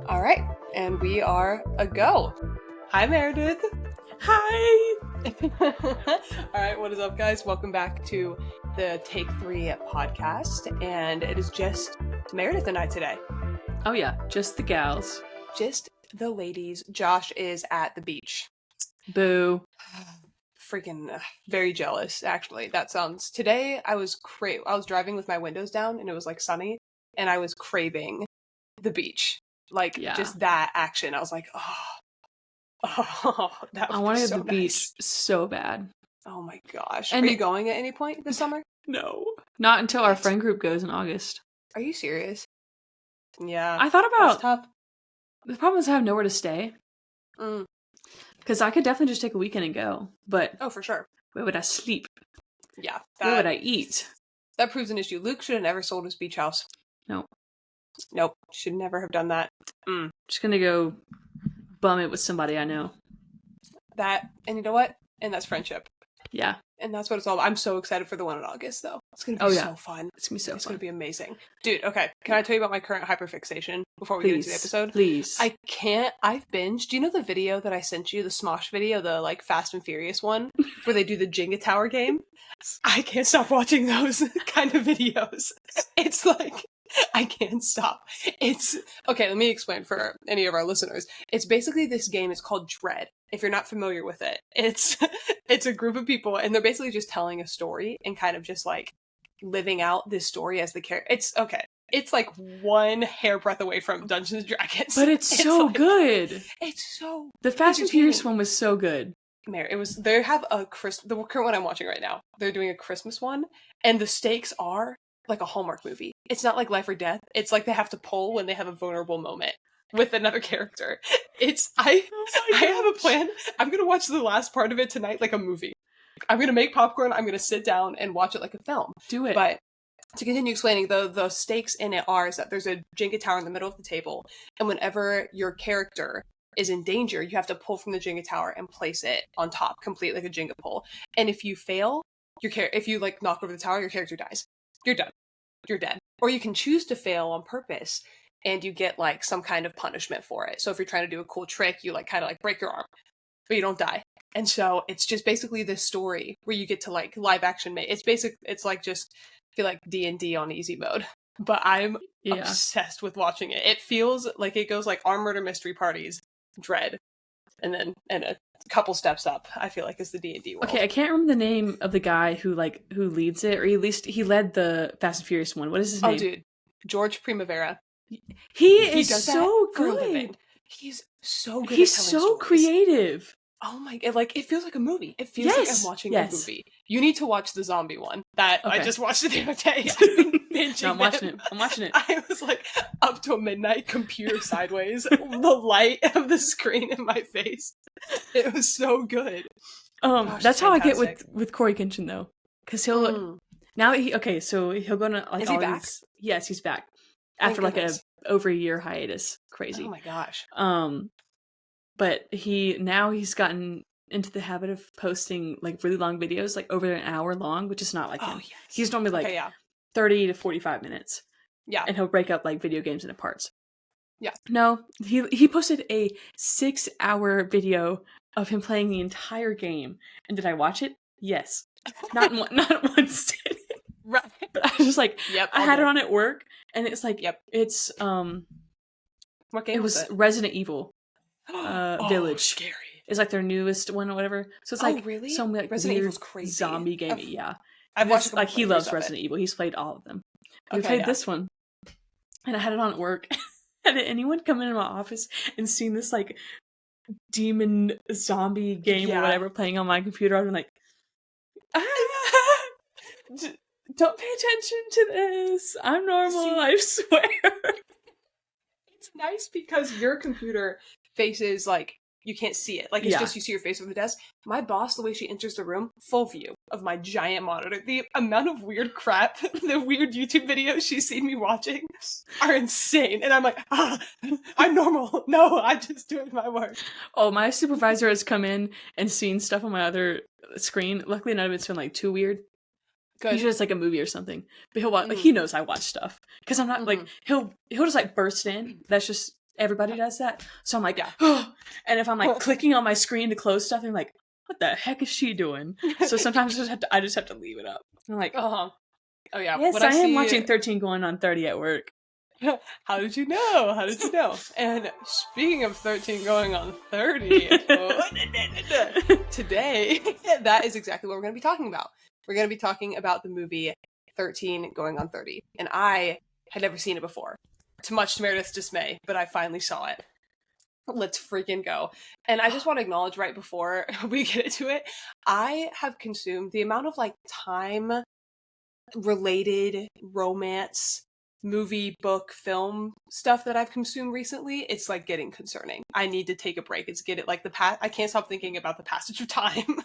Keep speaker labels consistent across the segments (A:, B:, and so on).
A: All right, and we are a go. Hi, Meredith.
B: Hi.
A: All right, what is up, guys? Welcome back to the Take 3 podcast, and it is just Meredith and I today.
B: Oh yeah, just the gals.
A: Just the ladies. Josh is at the beach.
B: Boo.
A: Freaking very jealous, actually. That sounds... Today, I was driving with my windows down, and it was, like, sunny, and I was craving the beach. Like, just that action. I was like, that would
B: I want to
A: be
B: go to the beach
A: nice.
B: so bad.
A: Oh my gosh.
B: And
A: are you going at any point this summer?
B: No. Not until our friend group goes in August.
A: Are you serious? Yeah.
B: I thought about...
A: That's tough.
B: The problem is I have nowhere to stay.
A: Mm.
B: Because I could definitely just take a weekend and go. But...
A: Oh, for sure.
B: Where would I sleep?
A: Yeah.
B: Where would I eat?
A: That proves an issue. Luke should have never sold his beach house. Nope. Should never have done that.
B: Just gonna go bum it with somebody I know.
A: That, and you know what? And that's friendship.
B: Yeah.
A: And that's what it's all about. I'm so excited for the one in August, though. It's going to be so fun.
B: It's going to be so fun.
A: It's going to be amazing. Dude, okay. Can I tell you about my current hyperfixation before we get into the episode?
B: Please.
A: I can't. I've binged. Do you know the video that I sent you? The Smosh video, the, like, Fast and Furious one? Where they do the Jenga Tower game? I can't stop watching those kind of videos. It's like... I can't stop. It's... Okay, let me explain for any of our listeners. It's basically this game. It's called Dread. If you're not familiar with it, it's a group of people, and they're basically just telling a story and kind of just, like, living out this story as the character. It's... Okay. It's, like, one hairbreath away from Dungeons & Dragons.
B: But it's so like, good.
A: It's so...
B: The Fast and Furious one was so good.
A: It was... They have a... The current one I'm watching right now, they're doing a Christmas one, and the stakes are... like a Hallmark movie. It's not like Life or Death. It's like they have to pull when they have a vulnerable moment with another character. I have a plan. I'm gonna watch the last part of it tonight like a movie. I'm gonna make popcorn. I'm gonna sit down and watch it like a film.
B: Do it.
A: But to continue explaining, the stakes in it are is that there's a Jenga tower in the middle of the table, and whenever your character is in danger, you have to pull from the Jenga tower and place it on top, complete like a Jenga pull. And if you fail, if you like knock over the tower, your character dies. You're done. You're dead. Or you can choose to fail on purpose and you get like some kind of punishment for it. So if you're trying to do a cool trick, you like kind of like break your arm, but you don't die. And so it's just basically this story where you get to like live action make. It's like just feel like D&D on easy mode. But I'm obsessed with watching it. It feels like it goes like Armed Murder Mystery Parties, Dread, and a couple steps up, I feel like, is the D&D world.
B: Okay, I can't remember the name of the guy who leads it, or at least he led the Fast and Furious one. What is his name?
A: Oh, dude. George Primavera.
B: He is so good.
A: He's so good.
B: He's so creative.
A: Oh my god, like, it feels like a movie. It feels like I'm watching a movie. You need to watch the zombie one that I just watched it the other day.
B: No, I'm watching it.
A: I was like up till midnight, computer sideways, the light of the screen in my face. It was so good.
B: Gosh, that's how fantastic. I get with Corey Kenshin though, because he'll now so he'll go to like.
A: Is he back?
B: Yes, he's back after like over a year hiatus. Crazy.
A: Oh my gosh.
B: But he's gotten into the habit of posting like really long videos, like over an hour long, which is not like him. Yes. He's normally like 30 to 45 minutes. Yeah. And he'll break up like video games into parts. Yeah. No, he posted a 6-hour video of him playing the entire game. And did I watch it? Yes. Not one sitting.
A: Right.
B: But I was just like, I had it on at work, and it's like, it's
A: what game
B: was it? Resident Evil. Village.
A: Scary.
B: It's like their newest one or whatever. So it's like
A: really?
B: some like
A: Resident
B: weird
A: Evil's crazy.
B: Zombie game. Yeah.
A: I've watched
B: like he loves Resident Evil. He's played all of them. We played this one. And I had it on at work. Had anyone come into my office and seen this like demon zombie game or whatever playing on my computer, I'd be like, don't pay attention to this. I'm normal, I swear.
A: It's nice because your computer faces like you can't see it. Like it's just you see your face on the desk. My boss, the way she enters the room, full view of my giant monitor. The amount of weird crap, the weird YouTube videos she's seen me watching are insane. And I'm like, I'm normal. No, I'm just doing my work.
B: Oh, my supervisor has come in and seen stuff on my other screen. Luckily, none of it's been like too weird. Good. Usually it's like a movie or something. But he'll watch, like, he knows I watch stuff. Because I'm not like, he'll just like burst in. That's just Everybody does that. So I'm like,
A: yeah.
B: oh. And if I'm like clicking on my screen to close stuff, I'm like, what the heck is she doing? So sometimes I just have to leave it up. I'm like,
A: oh yeah.
B: Yes, I am watching 13 going on 30 at work.
A: How did you know? How did you know? And speaking of 13 going on 30, today, that is exactly what we're going to be talking about. We're going to be talking about the movie 13 going on 30. And I had never seen it before, to much Meredith's dismay, but I finally saw it. Let's freaking go. And I just want to acknowledge right before we get into it, I have consumed the amount of like time related romance movie, book, film stuff that I've consumed recently. It's like getting concerning. I need to take a break. It's get it like I can't stop thinking about the passage of time.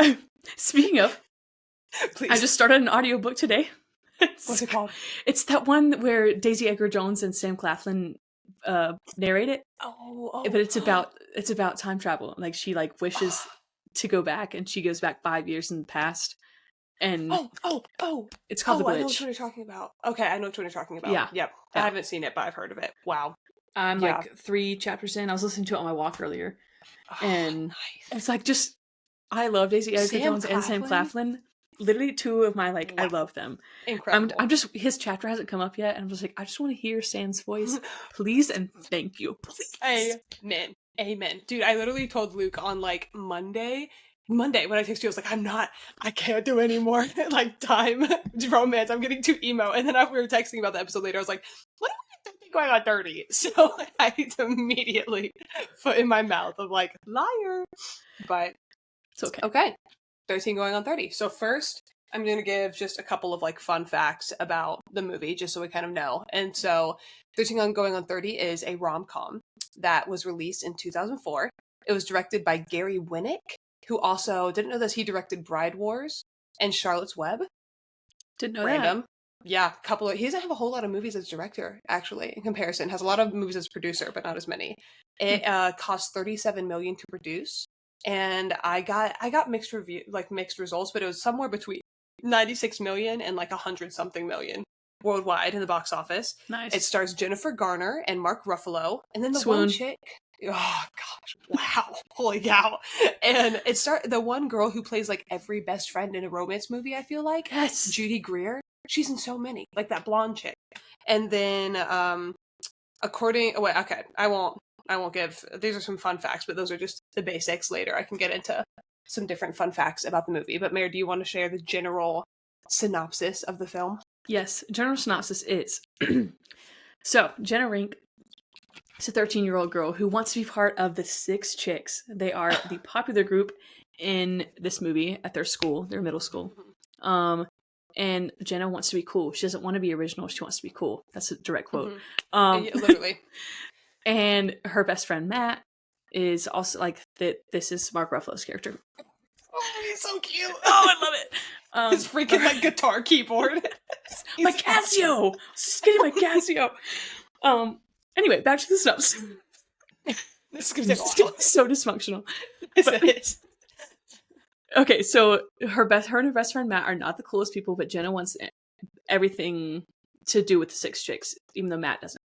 B: Speaking of,
A: please.
B: I just started an audiobook today.
A: What's it called?
B: It's that one where Daisy Edgar Jones and Sam Claflin narrate it. But it's about time travel. Like she like wishes to go back, and she goes back 5 years in the past. And it's called The Glitch.
A: I know what you're talking about. Okay, I know what you're talking about.
B: Yeah.
A: Yep. I haven't seen it, but I've heard of it. Wow.
B: I'm like 3 chapters in. I was listening to it on my walk earlier. And nice. It's like just, I love Daisy Edgar Jones and Sam Claflin. Literally 2 of my, like, wow. I love them.
A: Incredible.
B: I'm just, his chapter hasn't come up yet. And I'm just like, I just want to hear Sam's voice. Please and thank you. Please.
A: Amen. Dude, I literally told Luke on like Monday when I texted you, I was like, I can't do any more like time romance. I'm getting too emo. And then we were texting about the episode later. I was like, what are we going on 30? So I immediately foot in my mouth of like, liar. But
B: it's okay.
A: Okay. 13 going on 30. So first, I'm going to give just a couple of like fun facts about the movie, just so we kind of know. And so 13 going on 30 is a rom-com that was released in 2004. It was directed by Gary Winnick, who also, didn't know this, he directed Bride Wars and Charlotte's Web.
B: Didn't know
A: Random.
B: that.
A: Yeah, he doesn't have a whole lot of movies as director, actually, in comparison. Has a lot of movies as producer, but not as many. It cost $37 million to produce. And I got mixed results, but it was somewhere between 96 million and like 100-something million worldwide in the box office.
B: Nice.
A: It stars Jennifer Garner and Mark Ruffalo, and then the
B: Swoon.
A: one chick. Oh gosh! Wow! Holy cow! And the one girl who plays like every best friend in a romance movie. I feel like
B: yes,
A: Judy Greer. She's in so many, like that blonde chick. And then I won't give, these are some fun facts, but those are just the basics. Later I can get into some different fun facts about the movie. But Mare, do you want to share the general synopsis of the film?
B: Yes, general synopsis is, so Jenna Rink is a 13-year-old girl who wants to be part of the 6 Chicks. They are the popular group in this movie at their school, their middle school. And Jenna wants to be cool. She doesn't want to be original. She wants to be cool. That's a direct quote.
A: Literally.
B: And her best friend Matt is also like that. This is Mark Ruffalo's character.
A: Oh, he's so cute.
B: Oh, I love it.
A: His freaking like guitar keyboard.
B: My Casio. Just getting my Casio. Anyway, back to the synopsis.
A: This is gonna be
B: so dysfunctional.
A: It is.
B: Okay, so her and her best friend Matt are not the coolest people, but Jenna wants everything to do with the 6 Chicks, even though Matt doesn't.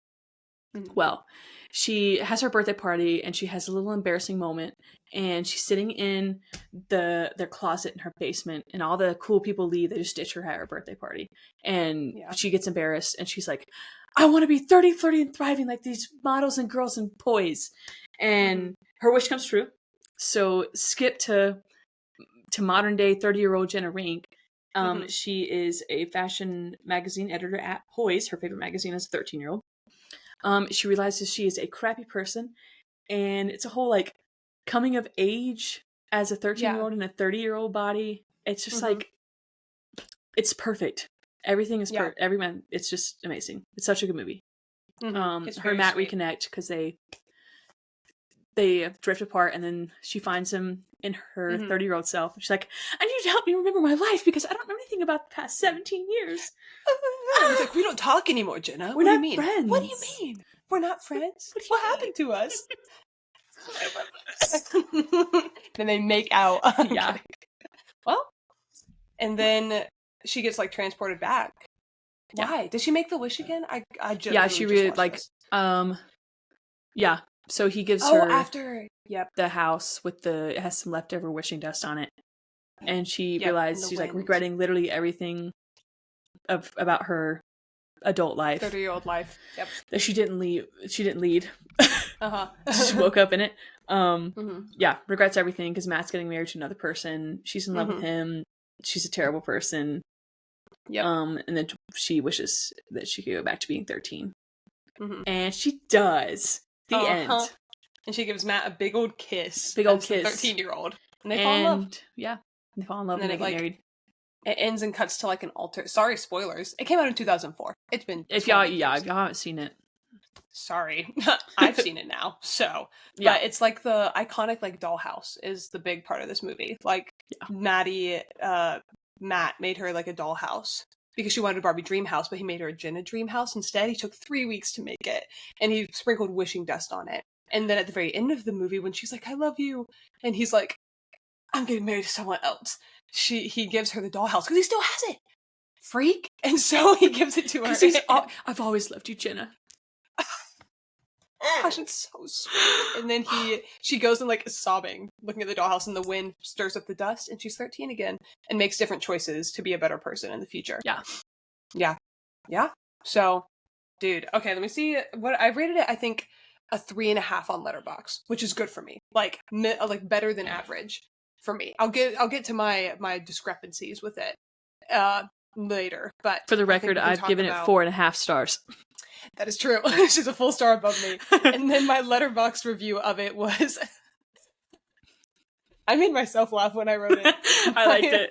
B: Mm-hmm. Well, she has her birthday party, and she has a little embarrassing moment, and she's sitting in their closet in her basement, and all the cool people leave. They just ditch her at her birthday party, and she gets embarrassed, and she's like, I want to be 30, flirty, and thriving like these models and girls in Poise. And her wish comes true. So skip to modern day 30-year-old Jenna Rink. She is a fashion magazine editor at Poise, her favorite magazine as a 13-year-old. She realizes she is a crappy person, and it's a whole like coming of age as a 13-year-old in a 30-year-old body. It's just like, it's perfect. Everything is perfect. Everyone, it's just amazing. It's such a good movie. Her and Matt reconnect because they drift apart, and then she finds him in her 30-year-old self. She's like, I need you to help me remember my life because I don't know anything about the past 17 years.
A: He's like, we don't talk anymore, Jenna.
B: We're not friends.
A: What do you mean? We're not friends? What happened to us? Then they make out.
B: Yeah.
A: Well, and then she gets like transported back. Why? Did she make the wish again? I just
B: she really like this. Yeah. So he gives her
A: after
B: the house with it has some leftover wishing dust on it. And she realized she's like regretting literally everything about her adult life.
A: 30-year-old life. Yep.
B: That she didn't lead.
A: Uh-huh.
B: She woke up in it. Yeah, regrets everything because Matt's getting married to another person. She's in love with him. She's a terrible person.
A: Yep.
B: And then she wishes that she could go back to being 13. And she does. The end.
A: And she gives Matt a big old kiss.
B: Big old kiss.
A: 13-year-old. And they fall in love.
B: Yeah. They fall in love and they get married.
A: It ends and cuts to like an altar. Sorry, spoilers. It came out in 2004. It's been.
B: If y'all haven't seen it.
A: Sorry. I've seen it now. So. Yeah. But it's like the iconic like dollhouse is the big part of this movie. Like Maddie, Matt made her like a dollhouse. Because she wanted a Barbie dream house, but he made her a Jenna dream house instead. He took 3 weeks to make it. And he sprinkled wishing dust on it. And then at the very end of the movie, when she's like, I love you. And he's like, I'm getting married to someone else. He gives her the dollhouse because he still has it. Freak. And so he gives it to her.
B: I've always loved you, Jenna.
A: Gosh, it's so sweet. And then she goes and like is sobbing, looking at the dollhouse, and the wind stirs up the dust, and she's 13 again, and makes different choices to be a better person in the future. Yeah. So, dude, okay, let me see what I rated it. I think a 3.5 on Letterboxd, which is good for me. Like better than average for me. I'll get to my discrepancies with it later. But
B: for the record, I've given it 4.5 stars.
A: That is true. She's a full star above me. And then my Letterboxd review of it was... I made myself laugh when I wrote it.
B: I liked it.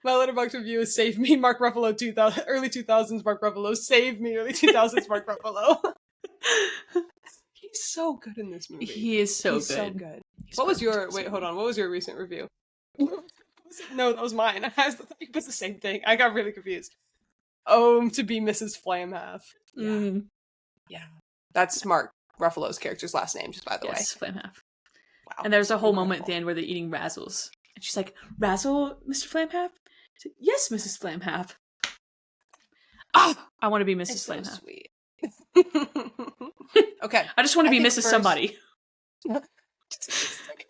A: My Letterboxd review is Save Me, Mark Ruffalo, early 2000s Mark Ruffalo. Save Me, early 2000s Mark Ruffalo. He's so good in this movie.
B: He is so
A: good. What was your... Wait, hold on. What was your recent review? No, that was mine. I thought it was the same thing. I got really confused. Oh, to be Mrs. Flamehalf. Yeah. That's Mark Ruffalo's character's last name, just by the way.
B: Yes, Flamehalf. Wow. And there's a whole moment at the end where they're eating Razzles. And she's like, Razzle, Mr. Flamehalf? Said, yes, Mrs. Flamehalf. I want to be Mrs. Flamehalf. So sweet.
A: Okay.
B: I just want to be Mrs. Somebody.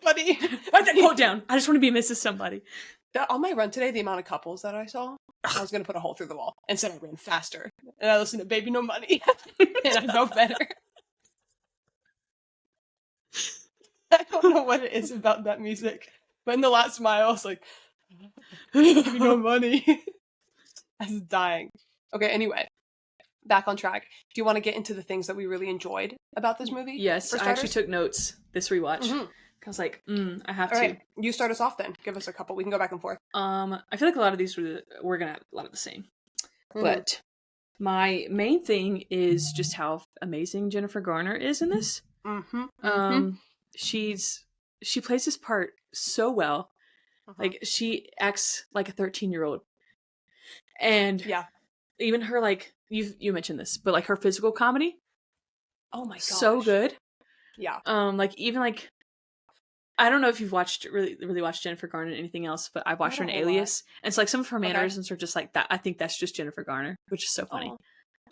A: Buddy.
B: Write that quote down. I just want to be Mrs. Somebody.
A: On my run today, the amount of couples that I saw, I was going to put a hole through the wall. Instead, I ran faster. And I listened to Baby No Money. And I felt better. I don't know what it is about that music. But in the last mile, I was like, Baby No Money. I was dying. Okay, anyway. Back on track. Do you want to get into the things that we really enjoyed about this movie?
B: Yes, I actually took notes this rewatch. I was like, I have to.
A: Right. You start us off then. Give us a couple. We can go back and forth.
B: I feel like a lot of these we're gonna have a lot of the same. But my main thing is just how amazing Jennifer Garner is in this. She plays this part so well. Like she acts like a 13-year-old. And even her like you mentioned this, but like her physical comedy.
A: Oh my gosh.
B: So good.
A: Yeah.
B: Like even like I don't know if you've really watched Jennifer Garner or anything else, but I watched her in Alias. And it's like some of her mannerisms are just like that. I think that's just Jennifer Garner, which is so funny.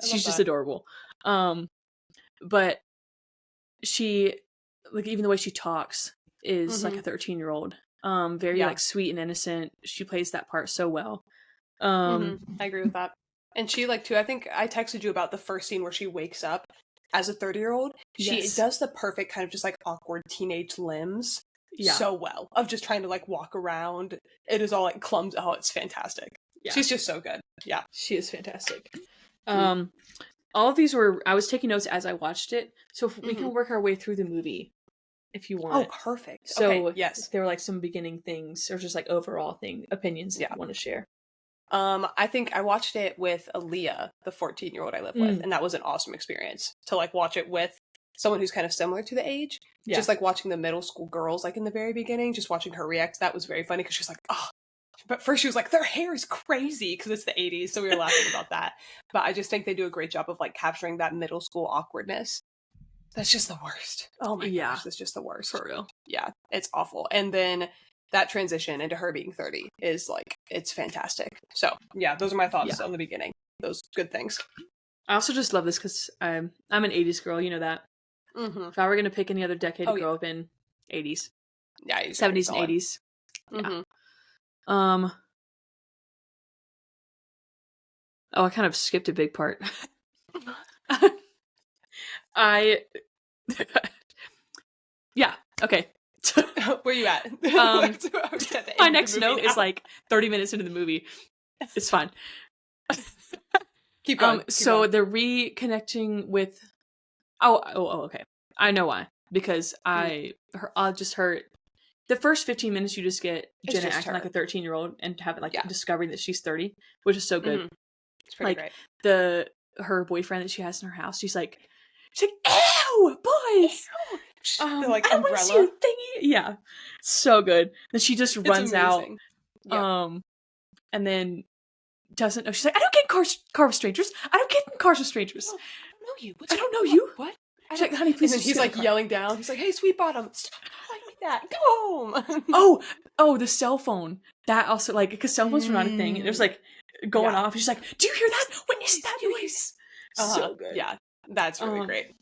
B: She's just adorable. But she, like, even the way she talks is like a 13-year-old. Very like sweet and innocent. She plays that part so well.
A: I agree with that. And she like too, I think I texted you about the first scene where she wakes up as a 30-year-old. She does the perfect kind of just like awkward teenage limbs. So well of just trying to like walk around. It is all like clumsy. Oh, it's fantastic. She's just so good. Yeah,
B: she is fantastic. All of these I was taking notes as I watched it, so if we can work our way through the movie if you want.
A: Oh, perfect.
B: So
A: okay, yes,
B: there were like some beginning things or just like overall opinions that you want to share.
A: I think I watched it with Aaliyah, the 14-year-old I live with, and that was an awesome experience to like watch it with someone who's kind of similar to the age. Just like watching the middle school girls like in the very beginning, just watching her react, that was very funny because she was like, oh, but first she was like, their hair is crazy because it's the 80s, so we were laughing about that. But I just think they do a great job of like capturing that middle school awkwardness. That's just the worst. Oh my gosh, that's just the worst.
B: For real.
A: Yeah, it's awful. And then that transition into her being 30 is like, it's fantastic. So yeah, those are my thoughts on the beginning. Those good things.
B: I also just love this because I'm an 80s girl, you know that. If I were going to pick any other decade to grow up in, 80s.
A: Yeah,
B: 70s and 80s. Yeah. Oh, I kind of skipped a big part. Yeah, okay.
A: Where you at?
B: My next note is like 30 minutes into the movie. It's fine.
A: Keep going.
B: So they're reconnecting with. Oh, okay. I know why. Because the first 15 minutes you just get Jenna acting like a 13-year-old and have it discovering that she's 30, which is so good.
A: It's pretty great.
B: Her boyfriend that she has in her house, she's like, ew, boys.
A: The like
B: I
A: umbrella
B: want you thingy. Yeah, so good. Then she just runs out, and then doesn't know. She's like, I don't get in cars with strangers. I don't get in cars with strangers.
A: I don't know you.
B: I don't know you.
A: What?
B: She's like, honey, please.
A: And then he's like yelling down. He's like, hey, sweet bottom, stop like that. Go home.
B: Oh, the cell phone. That also because cell phones were not a thing. And it was like going off. She's like, do you hear that? What is that noise? So good.
A: Yeah, that's really great.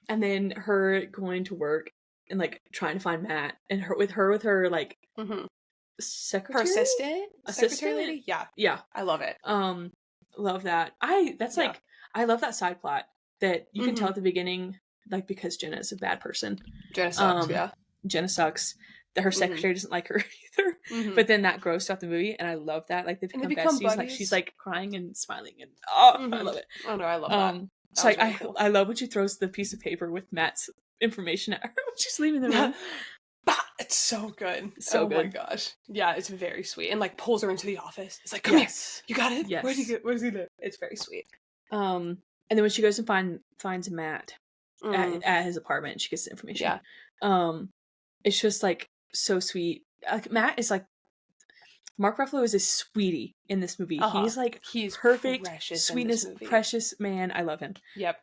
B: And then her going to work and like trying to find Matt and her like secretary,
A: her assistant lady. Yeah, I love it.
B: Love that. I love that side plot that you can tell at the beginning, like, because Jenna is a bad person.
A: Jenna sucks.
B: Jenna sucks. That her secretary doesn't like her either. But then that grows throughout the movie, and I love that. Like they become besties. Buddies. Like she's like crying and smiling, and I love it.
A: Oh no, I love that.
B: So like, really cool. I love when she throws the piece of paper with Matt's information at her when she's leaving the room.
A: It's so good.
B: So good.
A: My gosh. Yeah, it's very sweet. And like pulls her into the office. It's like, come here. You got it?
B: Yes.
A: Where does he live? It's very sweet.
B: And then when she goes and finds Matt at his apartment, she gets the information. Yeah. It's just like so sweet. Like Matt is like Mark Ruffalo is a sweetie in this movie. He's perfect, sweetness, precious man. I love him.
A: Yep.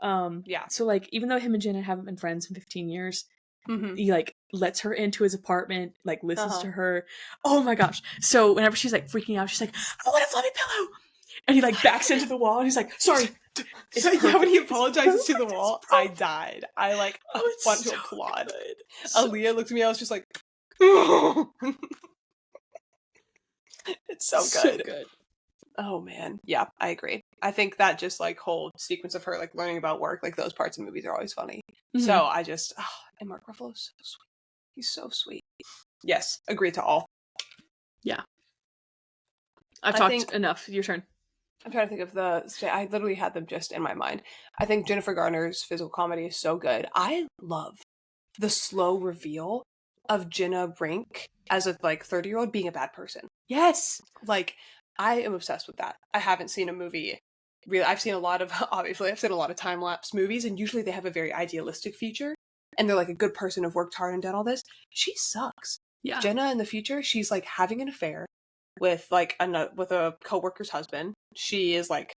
B: Yeah. So like, even though him and Jenna haven't been friends in 15 years, he like lets her into his apartment, like listens to her. Oh my gosh! So whenever she's like freaking out, she's like, "I want a fluffy pillow," and he like backs into the wall, and he's like, "Sorry."
A: So when he apologizes to the wall, I died. I like want to applaud. Aaliyah looked at me. I was just like. It's so good. Oh man, yeah, I agree. I think that just like whole sequence of her like learning about work, like those parts of movies are always funny. So I just and Mark Ruffalo is so sweet. He's so sweet. Yes, agree to all.
B: Yeah, I've talked enough. Your turn.
A: I'm trying to think of I literally had them just in my mind. I think Jennifer Garner's physical comedy is so good. I love the slow reveal of Jenna Brink as a like 30-year-old being a bad person.
B: Yes.
A: Like, I am obsessed with that. I haven't seen a movie. Really, I've seen a lot of time-lapse movies, and usually they have a very idealistic future, and they're like a good person who've worked hard and done all this. She sucks.
B: Yeah.
A: Jenna in the future, she's like having an affair with like with a coworker's husband. She is like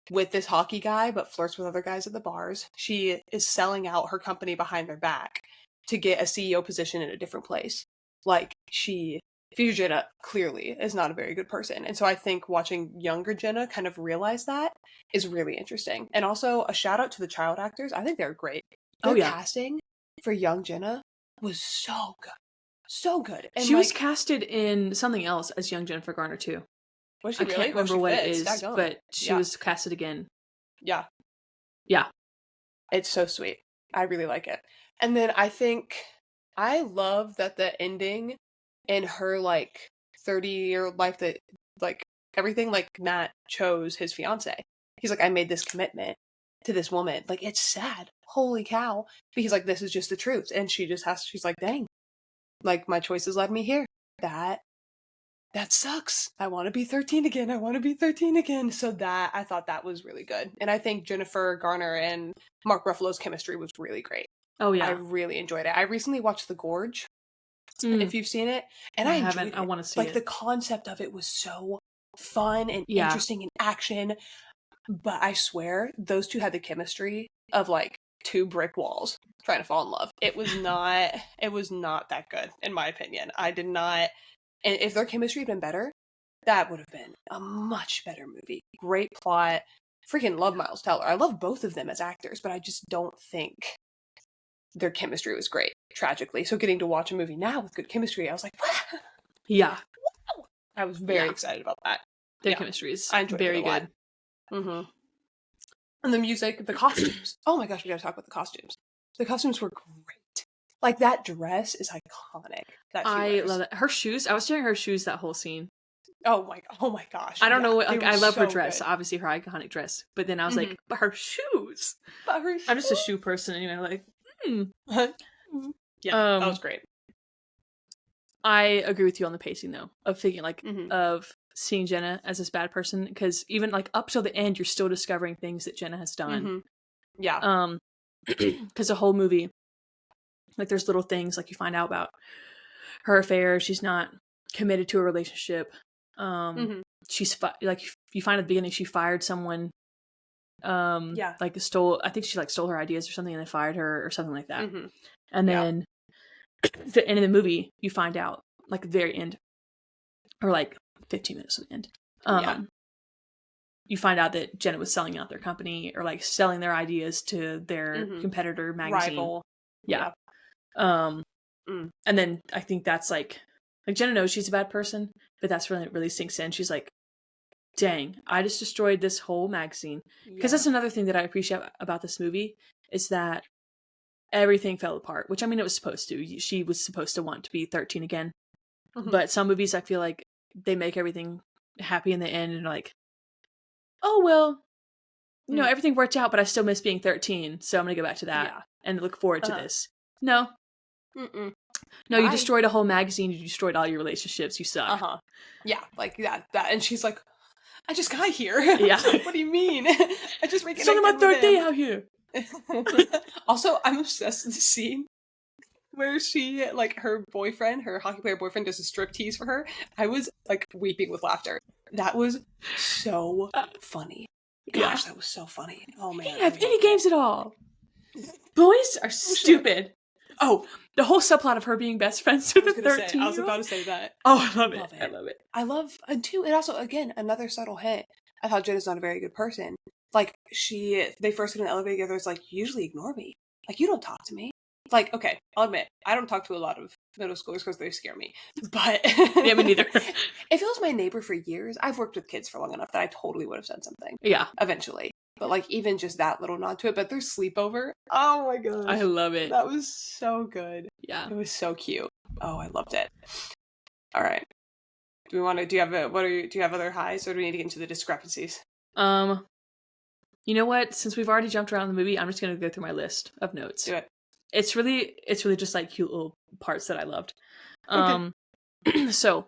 A: with this hockey guy, but flirts with other guys at the bars. She is selling out her company behind their back to get a CEO position in a different place. Like, future Jenna clearly is not a very good person. And so I think watching younger Jenna kind of realize that is really interesting. And also a shout out to the child actors. I think they're great. Their casting for young Jenna was so good. So good. And
B: she was casted in something else as young Jennifer Garner too.
A: Was she
B: I can't remember what it is, but she was casted again.
A: Yeah.
B: Yeah.
A: It's so sweet. I really like it. And then I love that the ending in her like 30-year life, that like everything, like Matt chose his fiance. He's like, I made this commitment to this woman. Like, it's sad. Holy cow. But he's like, this is just the truth. And she's like, dang, like my choices led me here. That sucks. I want to be 13 again. So I thought that was really good. And I think Jennifer Garner and Mark Ruffalo's chemistry was really great.
B: Oh yeah.
A: I really enjoyed it. I recently watched The Gorge, if you've seen it. And I enjoyed it.
B: I want to see
A: it. The concept of it was so fun and interesting and action. But I swear, those two had the chemistry of like two brick walls trying to fall in love. It was not that good, in my opinion. I did not. And if their chemistry had been better, that would have been a much better movie. Great plot. Freaking love Miles Teller. I love both of them as actors, but I just don't think their chemistry was great, tragically. So getting to watch a movie now with good chemistry, I was like, wow.
B: Yeah.
A: Wow. I was very excited about that.
B: Their chemistry is
A: very good. Mm-hmm. And the music, the costumes. Oh my gosh, we gotta talk about the costumes. The costumes were great. Like, that dress is iconic.
B: I love it. Her shoes, I was staring at her shoes that whole scene.
A: Oh my gosh.
B: I don't know what, like, I love her dress, obviously her iconic dress. But then I was like, but her shoes. I'm just a shoe person, you know, like,
A: Yeah, that was great.
B: I agree with you on the pacing, though, of thinking, like, of seeing Jenna as this bad person, because even, like, up till the end, you're still discovering things that Jenna has done.
A: Yeah.
B: Because the whole movie, like, there's little things, like, you find out about her affair. She's not committed to a relationship. She's like, you find at the beginning she fired someone. Like, I think she, like, stole her ideas or something, and they fired her or something like that. And then at the end of the movie, you find out, like, the very end, or like 15 minutes at the end, you find out that Jenna was selling out their company, or like selling their ideas to their competitor magazine.
A: Rival.
B: And then I think that's like Jenna knows she's a bad person, but that's really sinks in. She's like, dang, I just destroyed this whole magazine. Because that's another thing that I appreciate about this movie, is that everything fell apart, which, I mean, it was supposed to. She was supposed to want to be 13 again. But some movies, I feel like they make everything happy in the end, and like, oh, well, you know, everything worked out, but I still miss being 13, so I'm gonna go back to that and look forward to this. No. No, you destroyed a whole magazine, you destroyed all your relationships, you suck.
A: Yeah, like that. And she's like, I just got here.
B: Yeah.
A: Like, what do you mean? I just reconnected.
B: It's only my third day out here.
A: Also, I'm obsessed with the scene where she, like, her hockey player boyfriend, does a striptease for her. I was, like, weeping with laughter. That was so funny. Gosh, that was so funny. Oh, man.
B: He didn't have any games at all. Boys are stupid. Oh, the whole subplot of her being best friends with the 13-year-old.
A: I was about to say that.
B: Oh, I love it. I love it.
A: I love, and too, and also, again, another subtle hint. I thought Jenna's not a very good person. Like, they first get in the elevator together, it's like, you usually ignore me. Like, you don't talk to me. Like, okay, I'll admit, I don't talk to a lot of middle schoolers because they scare me. But
B: yeah, me neither.
A: If it was my neighbor for years, I've worked with kids for long enough that I totally would have said something.
B: Yeah.
A: Eventually. But, like, even just that little nod to it, but their sleepover, oh my gosh.
B: I love it.
A: That was so good.
B: Yeah.
A: It was so cute. Oh, I loved it. All right. Do you have other highs, or do we need to get into the discrepancies?
B: You know what? Since we've already jumped around the movie, I'm just going to go through my list of notes.
A: Do it.
B: It's really just like cute little parts that I loved. So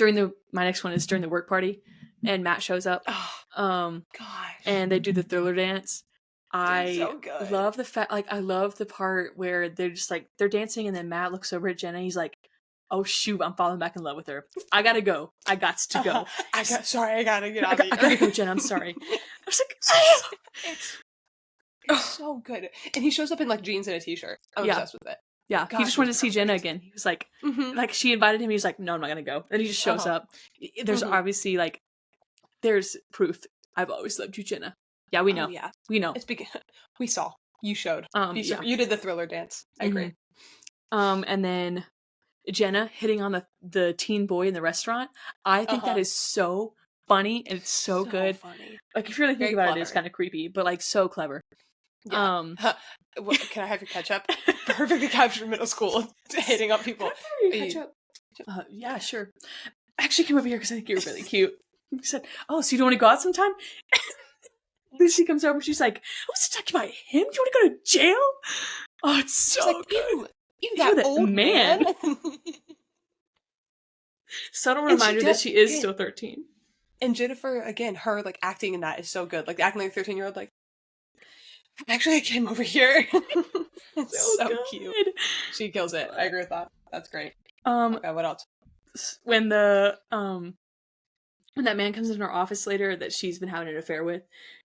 B: my next one is during the work party, and Matt shows up.
A: Gosh.
B: And they do the Thriller dance.
A: So good.
B: Love the fact, like, I love the part where they're just like, they're dancing, and then Matt looks over at Jenna, and he's like, oh shoot, I'm falling back in love with her. I gotta go. I gots to go.
A: I gotta get out of here.
B: I gotta go, Jenna. I'm sorry. I was like,
A: it's so good. And he shows up in, like, jeans and a t-shirt. I'm obsessed with it.
B: Yeah,
A: Gosh,
B: he just wanted to see Jenna again. He was like, like, she invited him. He was like, no, I'm not gonna go. And he just shows up. There's obviously, like, there's proof. I've always loved you, Jenna. Yeah, we know. We know.
A: We saw. You showed. You did the Thriller dance. I agree.
B: And then Jenna hitting on the teen boy in the restaurant. I think that is so funny, and it's so good.
A: Funny.
B: Like, if you really think about it, it's kind of creepy, but, like, so clever.
A: Yeah. Can I have your ketchup? Perfectly captured middle school hitting up people.
B: Ketchup? Yeah, sure. I actually came over here because I think you're really cute. He said, oh, so you don't want to go out sometime? Lucy comes over, she's like, I was talking about him? Do you want to go to jail? Oh, it's so
A: like,
B: good.
A: You that old man.
B: Subtle reminder that she is still 13.
A: And Jennifer, again, her, like, acting in that is so good. Like, acting like a 13-year-old, like, actually, I came over here. It's so cute. She kills it. I agree with that. That's great. Okay, what else?
B: When when that man comes into her office later that she's been having an affair with,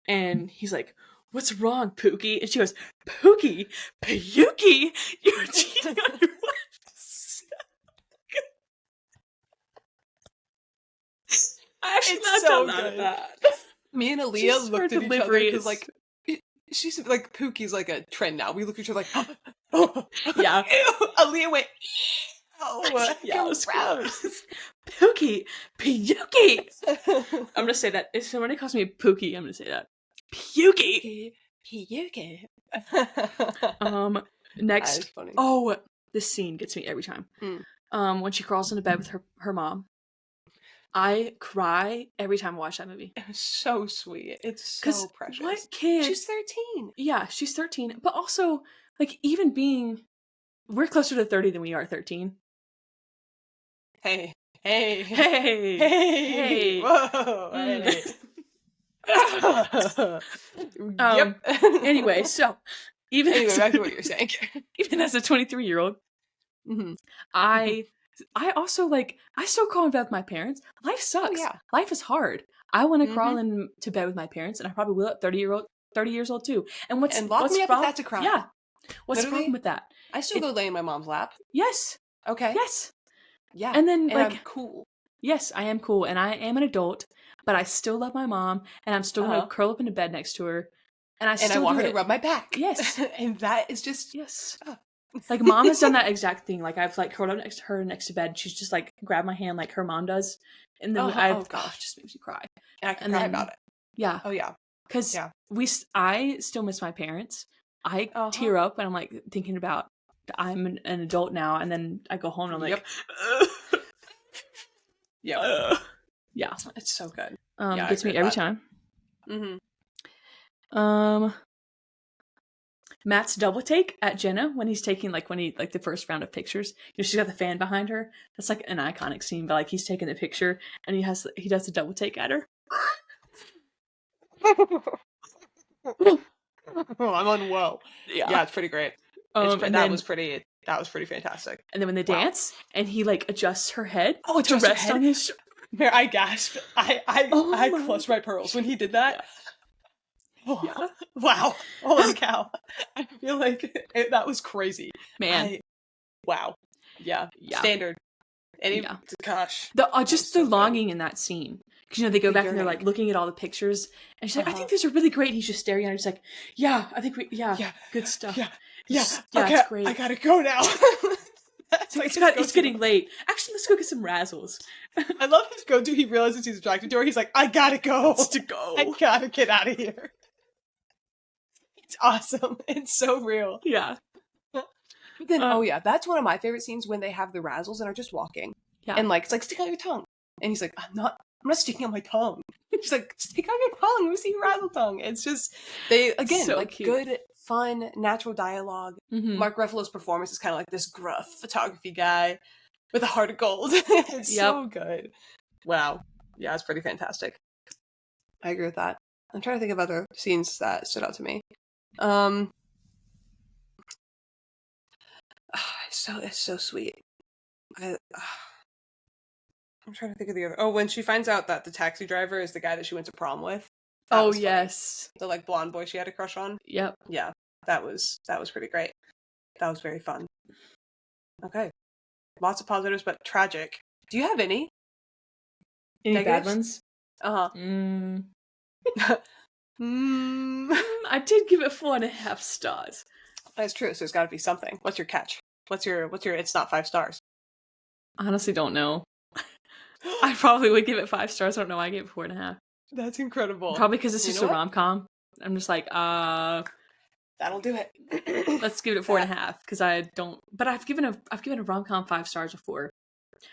B: and he's like, what's wrong, Pookie? And she goes, Pookie? Pookie? You're cheating on your wife. I actually not so good. That.
A: Me and Aaliyah looked at each other because, like, she's like, Pookie's like a trend now. We look at each other like, oh,
B: yeah.
A: Aaliyah went, oh,
B: yeah, it was gross. Pookie, Pookie. I'm gonna say that if somebody calls me Pookie, I'm gonna say that. Pookie.
A: Pookie.
B: Next. Oh, this scene gets me every time. When she crawls into bed with her mom. I cry every time I watch that movie.
A: It's so sweet. It's so precious.
B: What kid?
A: She's 13.
B: Yeah, she's 13. But also, like, even being... We're closer to 30 than we are 13.
A: Hey.
B: Whoa.
A: Hey.
B: Yep. Anyway, so...
A: back to what you're saying.
B: Even as a 23-year-old, I also, like, I still crawl in bed with my parents. Life sucks.
A: Yeah.
B: Life is hard. I want to crawl into bed with my parents, and I probably will at 30 years old too. And lock
A: me up if that's a crime.
B: Yeah. What's the problem with that?
A: I still go lay in my mom's lap.
B: Yes.
A: Okay.
B: Yes.
A: Yeah.
B: And then, like,
A: I'm cool.
B: Yes, I am cool, and I am an adult, but I still love my mom, and I'm still going to curl up into bed next to her, and I
A: want her to rub my back.
B: Yes.
A: And that is just...
B: Yes. Like, mom has done that exact thing. Like, I've, like, curled up next to her next to bed. She's just, like, grabbed my hand like her mom does. And then it just makes me cry.
A: And I can cry about it.
B: Yeah.
A: Oh, yeah.
B: Because I still miss my parents. I tear up and I'm, like, thinking about I'm an adult now. And then I go home and I'm like...
A: Yeah.
B: Yeah.
A: It's so good.
B: Gets me every time. Matt's double take at Jenna when he's taking, like, the first round of pictures. You know, she's got the fan behind her. That's, like, an iconic scene, but, like, he's taking the picture and he does a double take at her.
A: I'm unwell. Yeah, it's pretty great. That was pretty fantastic.
B: And then when they dance and he, like, adjusts her head
A: to rest on his shoulder. I gasped. I clutched my pearls when he did that. Yeah. Oh, yeah. Wow. Holy cow. I feel like that was crazy.
B: Man.
A: Wow. Yeah. Standard. Gosh.
B: The longing in that scene. Because, you know, they go back and they're, like, looking at all the pictures. And she's like, I think these are really great. And he's just staring at her. He's like, yeah, I think good stuff.
A: Yeah.
B: Okay, it's great.
A: I gotta go now.
B: It's getting late. Actually, let's go get some razzles.
A: I love his go-to. He realizes he's attracted to her. He's like, I gotta go. I gotta get out of here. It's awesome. It's so real.
B: Yeah.
A: But then, that's one of my favorite scenes when they have the razzles and are just walking.
B: Yeah.
A: And, like, it's like, stick out your tongue. And he's like, I'm not sticking out my tongue. She's like, stick out your tongue. Let me see your razzle tongue. It's just, cute. Good, fun, natural dialogue. Mark Ruffalo's performance is kind of like this gruff photography guy with a heart of gold. It's so good. Wow. Yeah, it's pretty fantastic. I agree with that. I'm trying to think of other scenes that stood out to me. It's so sweet. I'm trying to think of the other. Oh, when she finds out that the taxi driver is the guy that she went to prom with.
B: Oh, yes.
A: The, like, blonde boy she had a crush on.
B: Yep.
A: Yeah, that was pretty great. That was very fun. Okay. Lots of positives, but tragic. Do you have any?
B: Any bad ones? I did give it 4.5 stars.
A: That's true, so it's got to be something. What's your catch? What's your it's not 5 stars?
B: Honestly, don't know. I probably would give it 5 stars. I don't know why I gave it 4.5.
A: That's incredible.
B: Probably because it's just a rom-com. I'm just like,
A: that'll do it.
B: Let's give it 4.5 because I don't. But I've given a rom-com 5 stars before.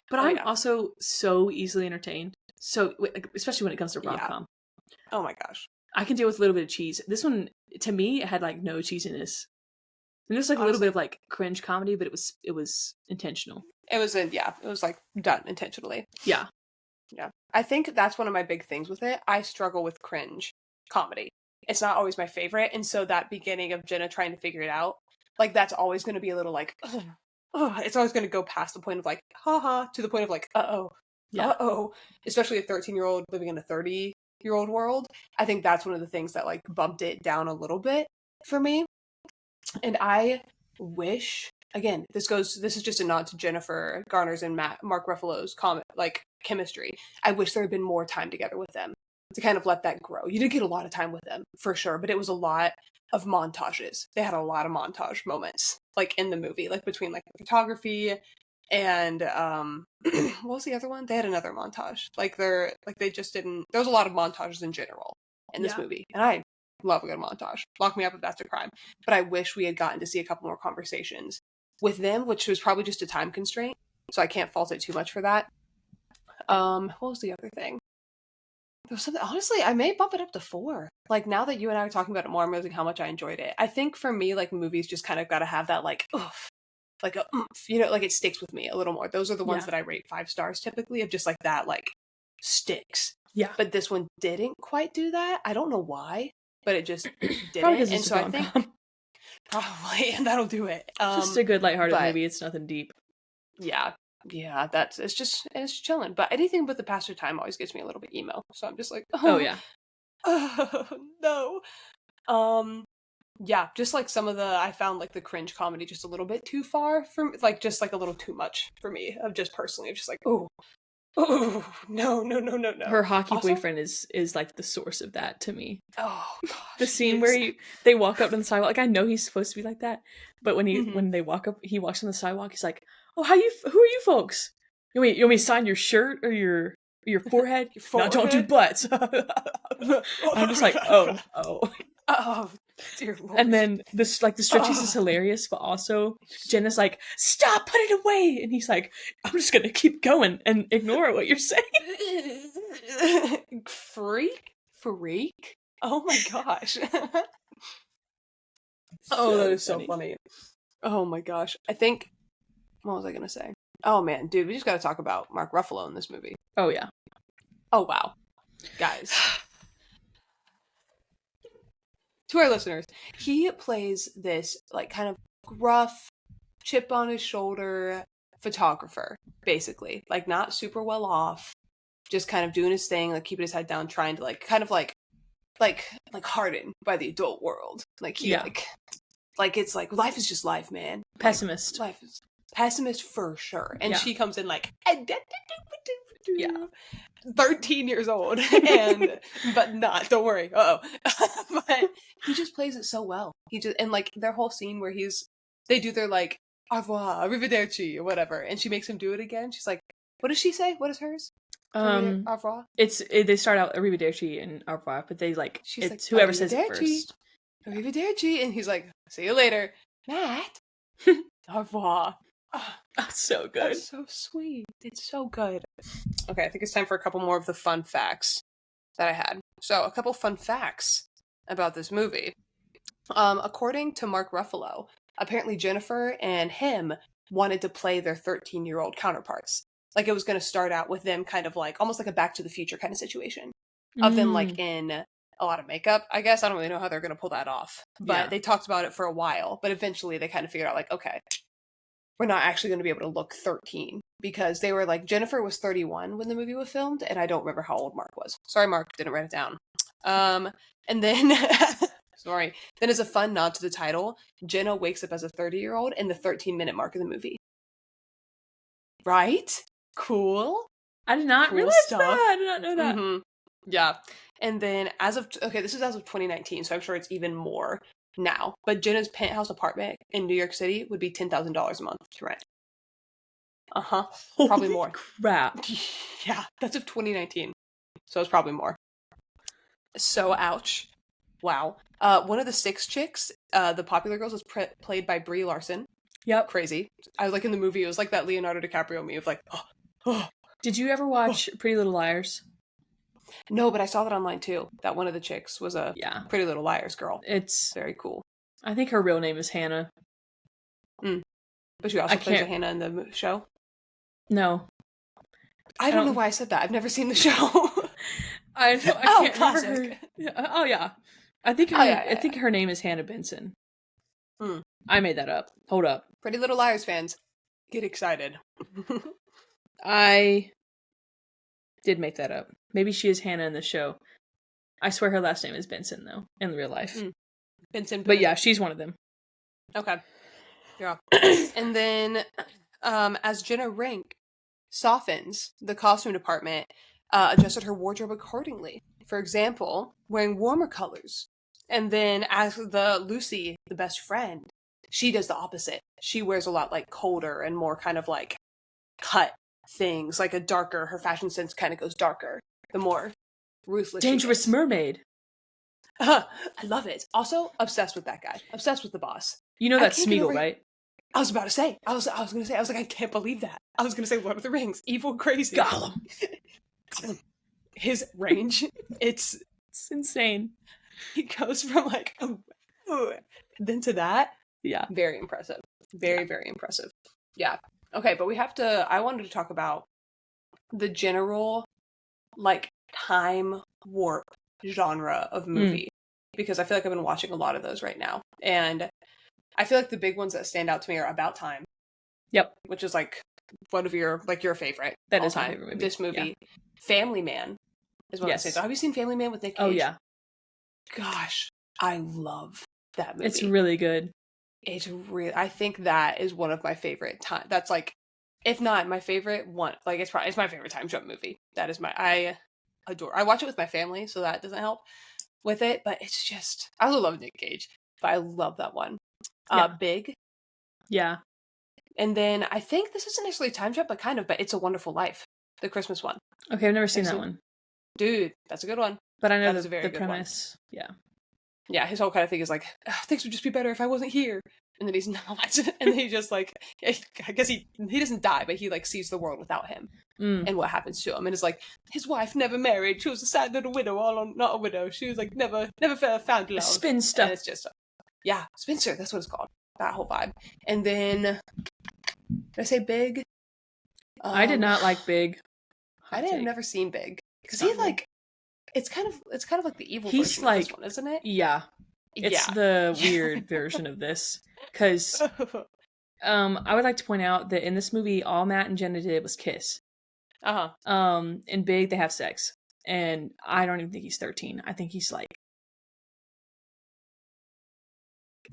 B: But I'm also so easily entertained. So especially when it comes to rom-com.
A: Yeah. Oh my gosh.
B: I can deal with a little bit of cheese. This one, to me, it had like no cheesiness. And there's like a little bit of like cringe comedy, but it was intentional.
A: It was like done intentionally.
B: Yeah.
A: Yeah. I think that's one of my big things with it. I struggle with cringe comedy. It's not always my favorite. And so that beginning of Jenna trying to figure it out, like that's always going to be a little like, it's always going to go past the point of like, haha, to the point of like, uh-oh. Yeah. Uh-oh. Especially a 13-year-old living in a 30-year-old world. I think that's one of the things that like bumped it down a little bit for me. And I wish, again, this is just a nod to Jennifer Garner's and Mark Ruffalo's chemistry. I wish there had been more time together with them. to kind of let that grow. You did get a lot of time with them, for sure, but it was a lot of montages. They had a lot of montage moments, like, in the movie, like, between, like, the photography and, what was the other one? They had another montage. Like, they just didn't, there was a lot of montages in general in this movie, and I love a good montage. Lock me up if that's a crime. But I wish we had gotten to see a couple more conversations with them, which was probably just a time constraint, so I can't fault it too much for that. What was the other thing? There was something, honestly, I may bump it up to 4. Like, now that you and I are talking about it more, I'm realizing how much I enjoyed it. I think for me, like, movies just kind of got to have that, like, oof, like a oomph, you know, like, it sticks with me a little more. Those are the ones that I rate 5 stars typically, of just like that, like, sticks.
B: Yeah.
A: But this one didn't quite do that. I don't know why, but it just didn't.
B: Probably because
A: and
B: it's
A: so
B: I think
A: probably, and that'll do it.
B: Just a good lighthearted movie. It's nothing deep.
A: Yeah, it's chilling. But anything but the Pastor Time always gets me a little bit emo. So I'm just like,
B: oh yeah,
A: no. Yeah, just like some of I found like the cringe comedy just a little bit too far from, like, just like a little too much for me. Of just personally, just like, oh, no.
B: Her hockey boyfriend is like the source of that to me.
A: Oh gosh,
B: the scene where they walk up on the sidewalk. Like, I know he's supposed to be like that, but when he walks on the sidewalk, he's like, "Oh, who are you folks? You want me to sign your shirt or your forehead? No, don't do butts." I'm just like, oh,
A: dear Lord.
B: And then the striptease is hilarious, but also Jenna's like, "Stop, put it away," and he's like, "I'm just gonna keep going and ignore what you're saying."
A: Freak. Oh my gosh.
B: That is
A: so funny. Oh my gosh. I think, what was I gonna say? Oh man, dude, we just gotta talk about Mark Ruffalo in this movie.
B: Oh yeah.
A: Oh wow. Guys. To our listeners, he plays this, like, kind of gruff, chip on his shoulder photographer, basically. Like, not super well off, just kind of doing his thing, like, keeping his head down, trying to, like, kind of like hardened by the adult world. Like, he like it's like, life is just life, man.
B: Pessimist.
A: Like, life is pessimist for sure. And she comes in like, 13 years old, but not, don't worry. But he just plays it so well. And like their whole scene where they do their like, au revoir, arrivederci, or whatever, and she makes him do it again. She's like, what does she say? What is hers? Au revoir?
B: They start out arrivederci and au revoir, but they like, it's like, whoever says it first.
A: Arrivederci, and he's like, see you later, Matt. Au revoir.
B: That's so good.
A: That's so sweet. It's so good. Okay, I think it's time for a couple more of the fun facts that I had. So, a couple fun facts about this movie. According to Mark Ruffalo, apparently Jennifer and him wanted to play their 13-year-old counterparts. Like, it was going to start out with them kind of like, almost like a Back to the Future kind of situation. Of them, like, in a lot of makeup, I guess. I don't really know how they're going to pull that off. But they talked about it for a while. But eventually they kind of figured out, like, okay, we're not actually going to be able to look 13. Because they were like, Jennifer was 31 when the movie was filmed, and I don't remember how old Mark was. Sorry, Mark, didn't write it down. And then, sorry. Then as a fun nod to the title, Jenna wakes up as a 30-year-old in the 13-minute mark of the movie. Right? Cool.
B: I did not realize that. I did not know that.
A: Mm-hmm. Yeah. And then this is as of 2019, so I'm sure it's even more now. But Jenna's penthouse apartment in New York City would be $10,000 a month to rent. Uh-huh. Probably more.
B: Crap.
A: Yeah, that's of 2019. So it's probably more. So, ouch. Wow. One of the 6 chicks, the popular girls, was played by Brie Larson.
B: Yep.
A: Crazy. I was like, in the movie, it was like that Leonardo DiCaprio meme of like, oh.
B: Did you ever watch Pretty Little Liars?
A: No, but I saw that online too. That one of the chicks was a Pretty Little Liars girl.
B: It's
A: very cool.
B: I think her real name is Hannah.
A: But she also plays a Hannah in the show?
B: No.
A: I don't know why I said that. I've never seen the show.
B: I can't remember her. Oh yeah. I think her name is Hannah Benson. I made that up. Hold up.
A: Pretty Little Liars fans, get excited.
B: I did make that up. Maybe she is Hannah in the show. I swear her last name is Benson, though, in real life.
A: Benson.
B: But yeah, she's one of them.
A: Okay. Yeah. And then, as Jenna Rink softens, the costume department adjusted her wardrobe accordingly for example, wearing warmer colors. And then as Lucy, the best friend, she does the opposite. She wears a lot like colder and more kind of like cut things, like her fashion sense kind of goes darker the more ruthless.
B: Dangerous Mermaid.
A: I love it. Also, obsessed with that guy. Obsessed with the boss.
B: You know that's Smeagol, right?
A: I was about to say. I was gonna say. I was like, I can't believe that. I was gonna say Lord of the Rings, evil, crazy.
B: Gollum.
A: His range, it's
B: insane.
A: He goes from like, then to that.
B: Yeah.
A: Very impressive. Very impressive. Yeah. Okay, but I wanted to talk about the general, like, time warp genre of movie. Because I feel like I've been watching a lot of those right now. And I feel like the big ones that stand out to me are About Time.
B: Yep.
A: Which is, like, one of your favorite.
B: That is my favorite movie.
A: This movie. Yeah. Family Man is what I say. So have you seen Family Man with Nick Cage?
B: Oh, yeah.
A: Gosh, I love that movie.
B: It's really good.
A: I think that is one of my favorite time. That's like, if not my favorite one, like it's my favorite time jump movie. That is I adore. I watch it with my family, so that doesn't help with it. But it's just, I also love Nick Cage, but I love that one.
B: Yeah.
A: Big.
B: Yeah.
A: And then I think this isn't necessarily time jump, but kind of. But It's a Wonderful Life, the Christmas one.
B: Okay, I've never seen that one.
A: Dude, that's a good one.
B: But I know the premise. One. Yeah.
A: Yeah, his whole kind of thing is like, things would just be better if I wasn't here. And then he's not, and then he just like, I guess he doesn't die, but he like sees the world without him and what happens to him. And it's like, his wife never married. She was a sad little widow, not a widow. She was like, never found love.
B: A spinster.
A: And it's just, yeah, spinster. That's what it's called. That whole vibe. And then, did I say Big?
B: I did not like Big.
A: I've never seen Big. Because he like, it's kind of like the evil
B: He's
A: version
B: like,
A: of this one, isn't it?
B: Yeah. It's the weird version of this. Because I would like to point out that in this movie, all Matt and Jenna did was kiss. In Big, they have sex. And I don't even think he's 13. I think he's like...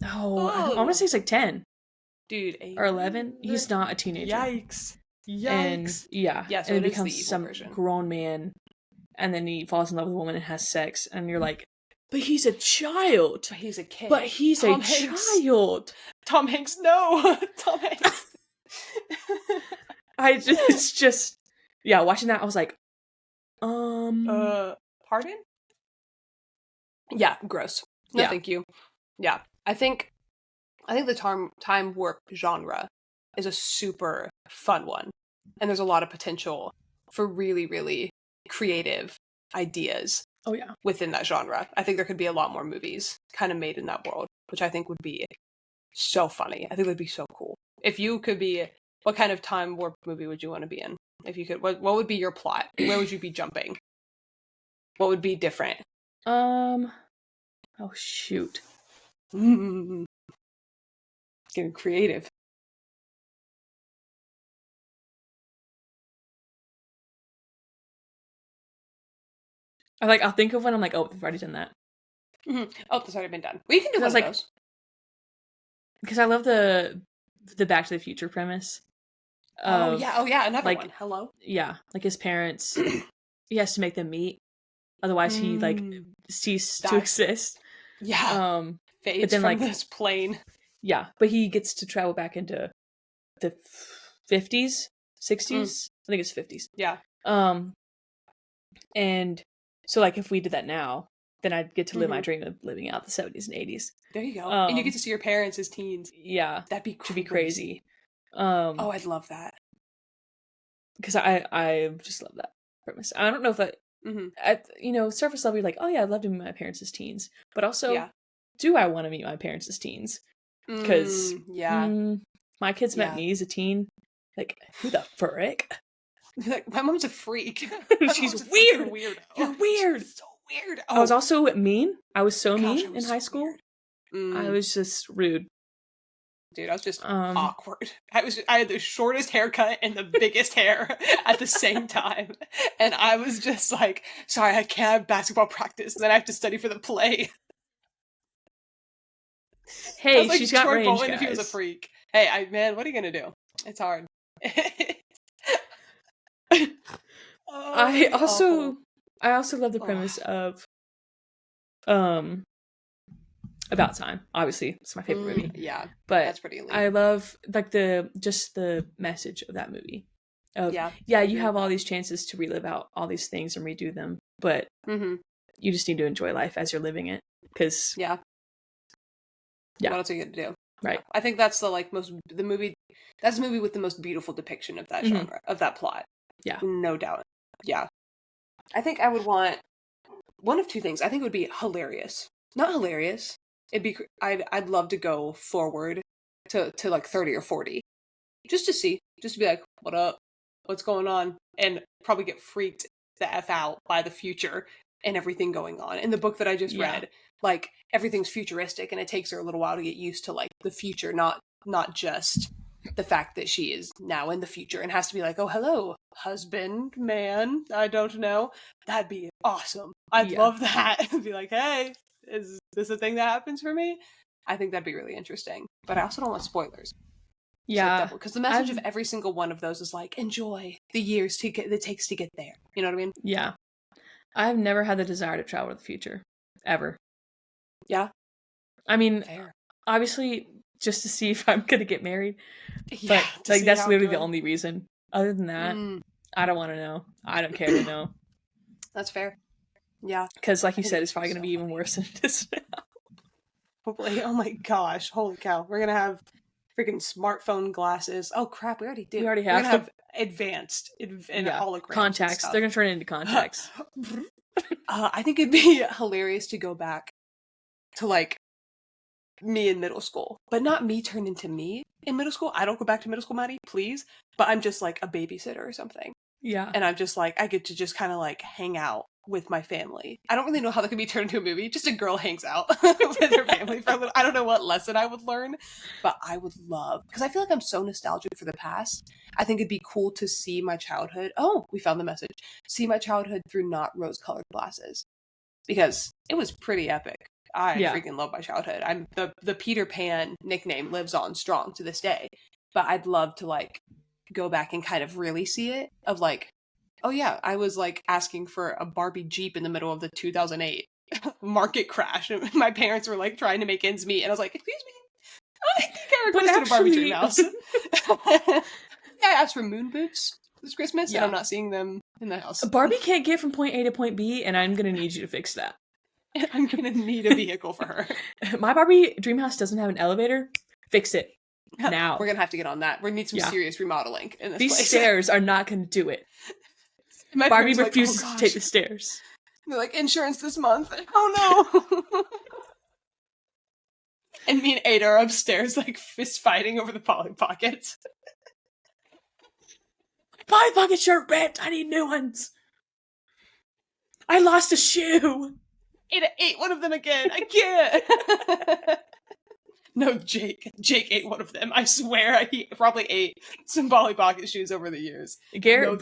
B: I want to say he's like 10.
A: Dude, 8.
B: Or 11. He's not a teenager.
A: Yikes.
B: And yeah,
A: so
B: and it becomes some grown man. And then he falls in love with a woman and has sex. And you're like, but he's a child.
A: But he's a kid.
B: But he's Tom a Hanks. Child.
A: Tom Hanks, no. Tom Hanks.
B: It's just, yeah, watching that, I was like,
A: pardon? Yeah, gross. No, thank you. Yeah, I think the time warp genre is a super fun one. And there's a lot of potential for really, really creative ideas.
B: Oh, yeah.
A: Within that genre. I think there could be a lot more movies kind of made in that world, which I think would be so funny. I think it would be so cool. If you could be, what kind of time warp movie would you want to be in? If you could, what would be your plot? Where would you be jumping? What would be different?
B: Oh, shoot.
A: Getting creative.
B: I'll think of one. I'm like, oh, we've already done that.
A: Mm-hmm. Oh, that's already been done. Well, you can do one of those.
B: Because I love the Back to the Future premise.
A: Oh yeah, another one. Hello.
B: Yeah, like his parents, he has to make them meet, otherwise he like ceases to exist.
A: Yeah. Fades from this plane.
B: Yeah, but he gets to travel back into the 50s, 60s. I think it's 50s.
A: Yeah.
B: And so, like, if we did that now, then I'd get to live my dream of living out the 70s and 80s.
A: There you go. And you get to see your parents as teens.
B: Yeah.
A: That'd be crazy.
B: Should be crazy.
A: I'd love that.
B: Because I just love that premise. I don't know if that, at, surface level, you're like, oh yeah, I'd love to meet my parents as teens. But also, do I want to meet my parents as teens? Because, my kids met me as a teen. Like, who the frick?
A: Like, my mom's a freak.
B: She's weird. You're weird.
A: She's so weird.
B: I was also mean. I was so mean in high school. I was just rude.
A: Dude, I was just awkward. I had the shortest haircut and the biggest hair at the same time. And I was just like, sorry, I can't have basketball practice. And then I have to study for the play.
B: Hey, she's got range, guys.
A: If he was a freak. Hey, man, what are you gonna do? It's hard.
B: I also I also love the premise of About Time. Obviously, it's my favorite movie.
A: Yeah,
B: but
A: that's pretty elite.
B: I love like the message of that movie. You have all these chances to relive out all these things and redo them, but you just need to enjoy life as you're living it. Because
A: what else are you gonna do?
B: Right.
A: I think that's the movie. That's the movie with the most beautiful depiction of that genre, of that plot.
B: Yeah,
A: no doubt. Yeah, I think I would want one of two things. I think it would be hilarious. Not hilarious. It'd be. I'd love to go forward to like 30 or 40, just to see, just to be like, what up, what's going on, and probably get freaked the F out by the future and everything going on. In the book that I just read, like everything's futuristic and it takes her a little while to get used to like the future, not just the fact that she is now in the future and has to be like, oh, hello, husband, man, I don't know. That'd be awesome. I'd love that. Be like, hey, is this a thing that happens for me? I think that'd be really interesting. But I also don't want spoilers.
B: Yeah.
A: Because the message of every single one of those is like, enjoy the years it takes to get there. You know what I mean?
B: Yeah. I've never had the desire to travel to the future. Ever.
A: Yeah.
B: I mean,
A: fair.
B: Obviously, just to see if I'm gonna get married. But like that's literally the only reason. Other than that, I don't want to know. I don't care to know.
A: That's fair. Yeah.
B: Because like you said, it's probably gonna be even worse than it is now.
A: Hopefully. Oh my gosh. Holy cow. We're gonna have freaking smartphone glasses. Oh crap, we already do.
B: We already have.
A: We're gonna have advanced and holograms.
B: Contacts. They're gonna turn it into contacts.
A: I think it'd be hilarious to go back to like me in middle school, but not me turn into me in middle school. I don't go back to middle school, Maddie, please. But I'm just like a babysitter or something.
B: Yeah.
A: And I'm just like, I get to just kind of like hang out with my family. I don't really know how that could be turned into a movie. Just a girl hangs out with her family for a little. I don't know what lesson I would learn, but I would love, because I feel like I'm so nostalgic for the past. I think it'd be cool to see my childhood. Oh, we found the message. See my childhood through not rose-colored glasses, because it was pretty epic. I freaking love my childhood. I'm the Peter Pan nickname lives on strong to this day. But I'd love to like go back and kind of really see it of like, oh yeah, I was like asking for a Barbie Jeep in the middle of the 2008 market crash. And my parents were like trying to make ends meet. And I was like, excuse me, I think I requested a Barbie dream house. I asked for moon boots this Christmas and I'm not seeing them in the house.
B: Barbie can't get from point A to point B and I'm going to need you to fix that.
A: I'm going to need a vehicle for her.
B: My Barbie dream house doesn't have an elevator. Fix it. Now.
A: We're going to have to get on that. We need some serious remodeling in this
B: These
A: place.
B: stairs are not going to do it. Barbie refuses to take the stairs.
A: They're like, insurance this month. Oh no. And me and Ada are upstairs like fist fighting over the Polly Pockets.
B: Polly Pockets are ripped. I need new ones. I lost a shoe.
A: Ada ate one of them again. I can't. No, Jake ate one of them. I swear he probably ate some Polly Pocket shoes over the years.
B: Garrett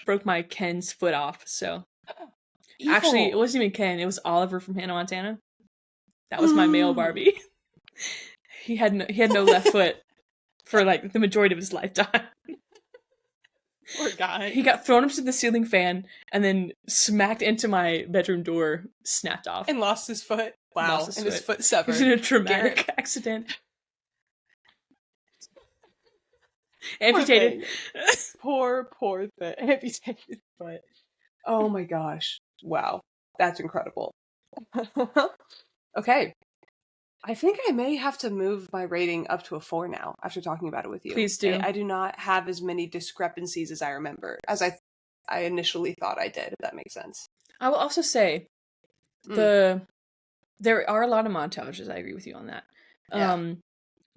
B: broke my Ken's foot off, so. Evil. Actually, it wasn't even Ken. It was Oliver from Hannah Montana. That was my male Barbie. He had no left foot for like the majority of his lifetime.
A: Poor guy.
B: He got thrown up to the ceiling fan and then smacked into my bedroom door, snapped off.
A: And lost his foot. Wow. His foot severed.
B: He was in a traumatic accident. Amputated.
A: Poor thing. Amputated foot. Oh my gosh. Wow. That's incredible. Okay. I think I may have to move my rating up to a 4 now after talking about it with you.
B: Please do.
A: I do not have as many discrepancies as I remember, as I initially thought I did, if that makes sense.
B: I will also say there are a lot of montages. I agree with you on that. Yeah.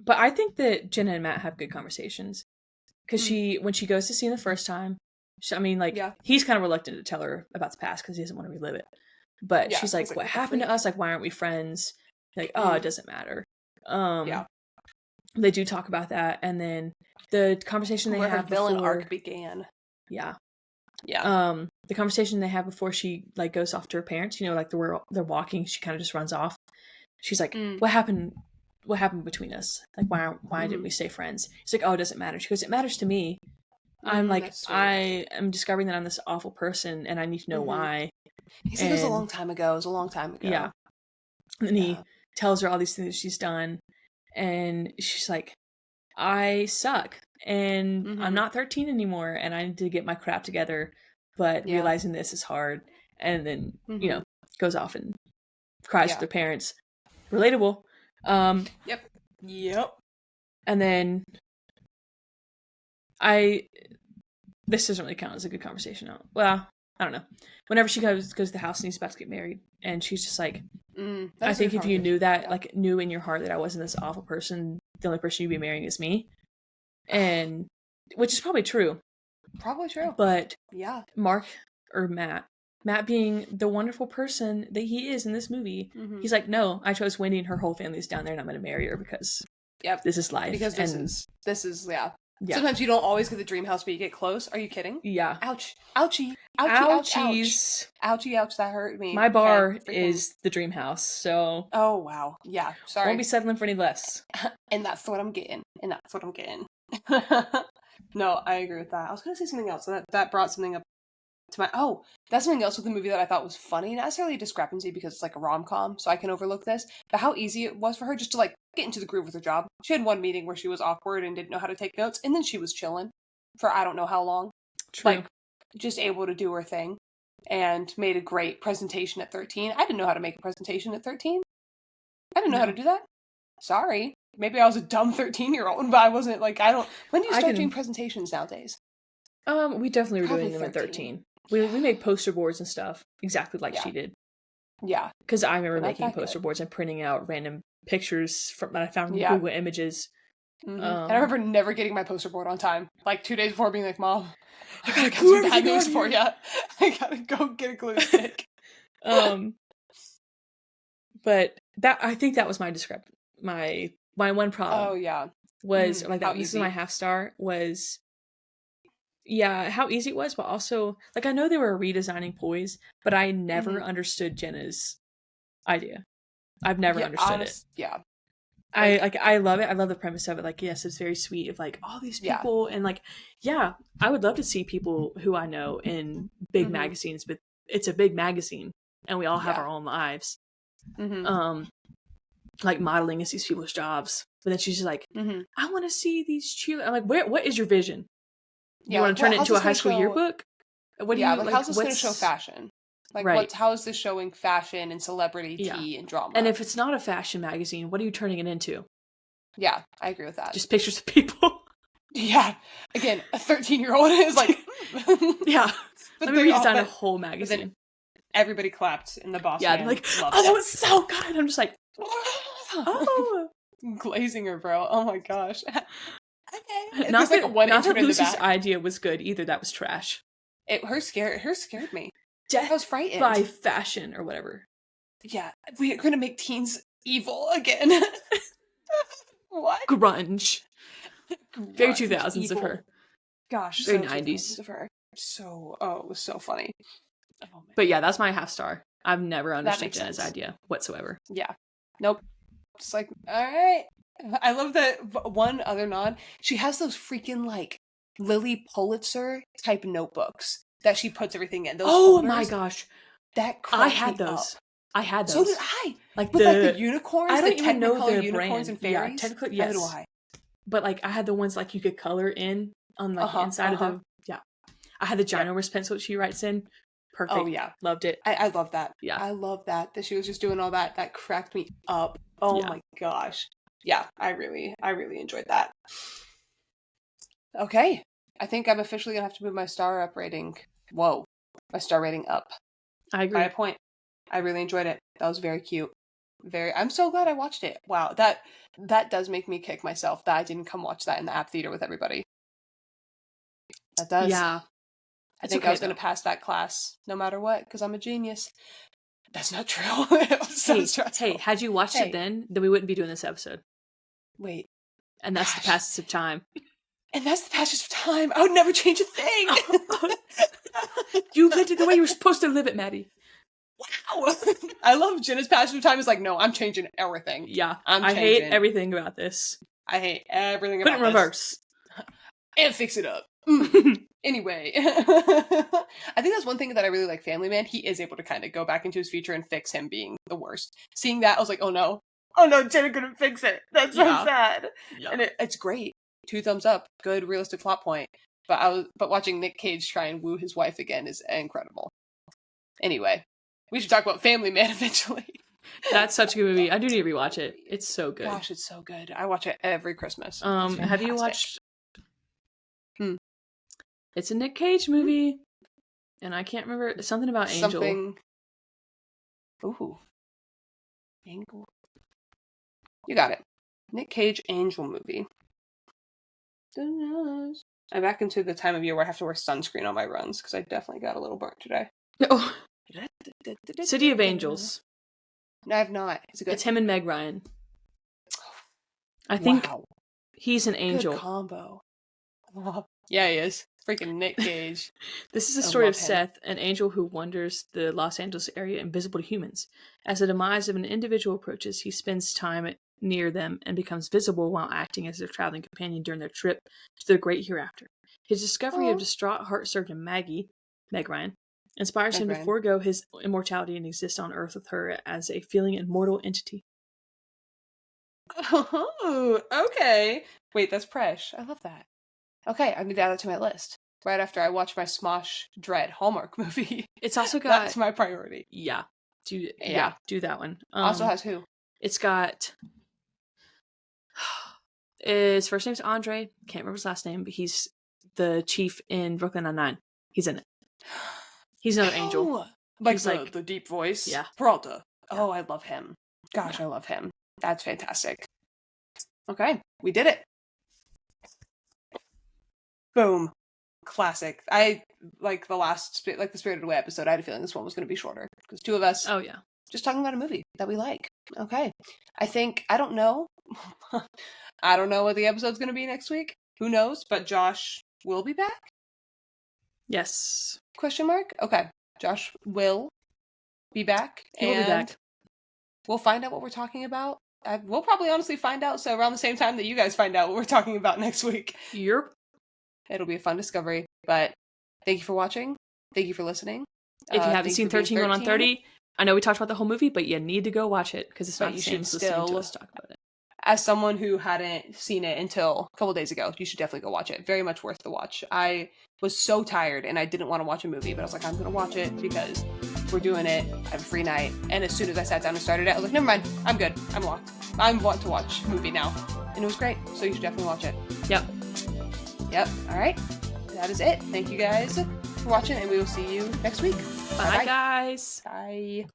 B: But I think that Jenna and Matt have good conversations. Because when she goes to see him the first time, he's kind of reluctant to tell her about the past because he doesn't want to relive it. But she's like, what happened to us? Like, why aren't we friends? Like, it doesn't matter. They do talk about that. And then the conversation they have
A: before... villain arc began.
B: Yeah.
A: Yeah.
B: The conversation they have before she, like, goes off to her parents, like, they're walking, she kind of just runs off. She's like, what happened between us? Like, why didn't we stay friends? He's like, oh, it doesn't matter. She goes, it matters to me. I'm like, I am discovering that I'm this awful person and I need to know why.
A: He said it was a long time ago. It was a long time ago.
B: Yeah. And then he tells her all these things that she's done. And she's like, I suck. And I'm not 13 anymore. And I need to get my crap together. But realizing this is hard. And then, you know, goes off and cries to their parents. Relatable.
A: Yep.
B: And then this doesn't really count as a good conversation. Well, I don't know. Whenever she goes to the house and he's about to get married, and she's just like, I think if you knew that, like, knew in your heart that I wasn't this awful person, the only person you'd be marrying is me. And, which is probably true.
A: Probably true.
B: But, Matt being the wonderful person that he is in this movie, he's like, no, I chose Wendy and her whole family's down there and I'm going to marry her because this is life.
A: Because this is Sometimes you don't always get the dream house, but you get close. Are you kidding?
B: Yeah.
A: Ouch. Ouchie. Ouchies. Ouchie, ouch. That hurt me.
B: My bar is the dream house, so.
A: Oh, wow. Yeah. Sorry.
B: Won't be settling for any less.
A: And that's what I'm getting. No, I agree with that. I was going to say something else. That brought something up to my. Oh, that's something else with the movie that I thought was funny. Not necessarily a discrepancy because it's like a rom-com, so I can overlook this. But how easy it was for her just to like get into the groove with her job. She had one meeting where she was awkward and didn't know how to take notes, and then she was chilling for I don't know how long.
B: True.
A: Like, just able to do her thing, and made a great presentation at 13. I didn't know how to make a presentation at 13. I didn't know how to do that. Sorry. Maybe I was a dumb 13-year-old, but I wasn't like, I don't. When do you start doing presentations nowadays?
B: We definitely were doing them at 13. We made poster boards and stuff exactly like she did.
A: Yeah.
B: Because I remember making poster boards and printing out random pictures that I found from Google Images.
A: And I remember never getting my poster board on time. Like 2 days before being like, Mom, I gotta get some bad news for you. I gotta go get a glue stick.
B: But I think that was my my one problem.
A: Oh, yeah.
B: Was like that. This is my half star was. Yeah, how easy it was, but also, like, I know they were redesigning Poise, but I never understood Jenna's idea. I've never understood it.
A: Yeah.
B: I love it. I love the premise of it. Like, yes, it's very sweet of, like, all these people, and, like, I would love to see people who I know in big magazines, but it's a big magazine, and we all have our own lives. Like, modeling is these people's jobs. But then she's just like, I want to see these cheerleaders. I'm like, what is your vision? You want to turn it into a high school yearbook? What do you like?
A: How's this going to show fashion? Like, how is this showing fashion and celebrity tea and drama?
B: And if it's not a fashion magazine, what are you turning it into?
A: Yeah, I agree with that.
B: Just pictures of people.
A: Yeah. Again, a 13-year-old is like,
B: yeah. Let me redesign a whole magazine.
A: Everybody clapped in the boss.
B: Yeah, they're like, oh, that was so good. I'm just like, oh,
A: glazing her, bro. Oh my gosh. Okay.
B: Not that Lucy's idea was good either. That was trash.
A: Her scared me.
B: Death
A: I was frightened
B: by fashion or whatever.
A: Yeah, we're gonna make teens evil again. What?
B: Grunge. Very 2000s evil. Of her.
A: Gosh,
B: very 90s
A: of her. It was so funny.
B: Oh, but yeah, that's my half star. I've never understood Jenna's idea whatsoever.
A: Yeah. Nope. Just like, all right. I love that one other nod. She has those freaking like Lily Pulitzer type notebooks that she puts everything in. Those folders,
B: my gosh.
A: That
B: I had those. I had those.
A: So did I.
B: Like
A: the unicorns.
B: I don't even know the
A: unicorns
B: brand.
A: And fairies.
B: Yeah, technically, yes.
A: How do I?
B: But like I had the ones like you could color in on like the inside of the. Yeah. I had the ginormous pencil she writes in. Perfect.
A: Oh yeah,
B: loved it.
A: I love that.
B: Yeah,
A: I love that she was just doing all that. That cracked me up. Oh my gosh. Yeah, I really enjoyed that. Okay, I think I'm officially gonna have to move my star rating up.
B: I agree.
A: By a point. I really enjoyed it. That was very cute. I'm so glad I watched it. Wow, that does make me kick myself that I didn't come watch that in the app theater with everybody. That does.
B: Yeah.
A: I think I was going to pass that class no matter what because I'm a genius. That's not true. It was so stressful.
B: Hey, had you watched it then we wouldn't be doing this episode.
A: Wait.
B: And that's the passage of time.
A: And that's the passage of time. I would never change a thing.
B: You lived it the way you were supposed to live it, Maddie.
A: Wow. I love Jenna's passage of time is like, no, I'm changing everything.
B: Yeah. I hate everything about this.
A: I hate everything about this.
B: Put it in reverse.
A: And fix it up. Anyway, I think that's one thing that I really like Family Man. He is able to kind of go back into his future and fix him being the worst. Seeing that, I was like, oh no, Jenna couldn't fix it. That's so sad. Yeah. And it's great. 2 thumbs up. Good, realistic plot point. But watching Nick Cage try and woo his wife again is incredible. Anyway, we should talk about Family Man eventually.
B: That's such a good movie. I do need to rewatch it. It's so good.
A: Gosh, it's so good. I watch it every Christmas.
B: Have you watched? It's a Nick Cage movie, and I can't remember something about Angel.
A: Ooh, Angel. You got it. Nick Cage Angel movie. I'm back into the time of year where I have to wear sunscreen on my runs because I definitely got a little burnt today.
B: Oh. City of Angels.
A: No, I have not. Is it good?
B: It's him and Meg Ryan. I think he's an angel.
A: Good combo. Yeah, he is. Freaking Nick Cage.
B: This is a story of Seth, an angel who wanders the Los Angeles area invisible to humans. As the demise of an individual approaches, he spends time near them and becomes visible while acting as their traveling companion during their trip to the great hereafter. His discovery of distraught heart-surgeon Maggie, Meg Ryan, inspires him to forego his immortality and exist on Earth with her as a feeling immortal entity.
A: Oh, okay. Wait, that's fresh. I love that. Okay, I'm going to add that to my list. Right after I watch my Smosh Dread Hallmark movie.
B: It's also got...
A: That's my priority.
B: Yeah. Do that one.
A: Also has who?
B: It's got... His first name's Andre. Can't remember his last name, but he's the chief in Brooklyn Nine-Nine. He's in it. He's another angel.
A: Like the deep voice?
B: Yeah.
A: Peralta. Oh, I love him. Gosh, I love him. That's fantastic. Okay, we did it. Boom. Classic. I like the Spirited Away episode. I had a feeling this one was going to be shorter because 2 of us.
B: Oh yeah.
A: Just talking about a movie that we like. Okay. I don't know. I don't know what the episode's going to be next week. Who knows? But Josh will be back.
B: Yes.
A: Question mark? Okay. Josh will be back.
B: He will be back.
A: We'll find out what we're talking about. We'll probably honestly find out. So around the same time that you guys find out what we're talking about next week.
B: Yep.
A: It'll be a fun discovery. But thank you for watching. Thank you for listening.
B: If you haven't seen 13 Going on 30, I know we talked about the whole movie, but you need to go watch it because it's not the same as listening to us talk about it.
A: As someone who hadn't seen it until a couple days ago, you should definitely go watch it. Very much worth the watch. I was so tired and I didn't want to watch a movie, but I was like, I'm going to watch it because we're doing it. I have a free night. And as soon as I sat down and started it, I was like, never mind. I'm good. I'm locked. I want to watch a movie now. And it was great. So you should definitely watch it.
B: Yep.
A: All right. That is it. Thank you guys for watching and we will see you next week.
B: Bye, guys.
A: Bye.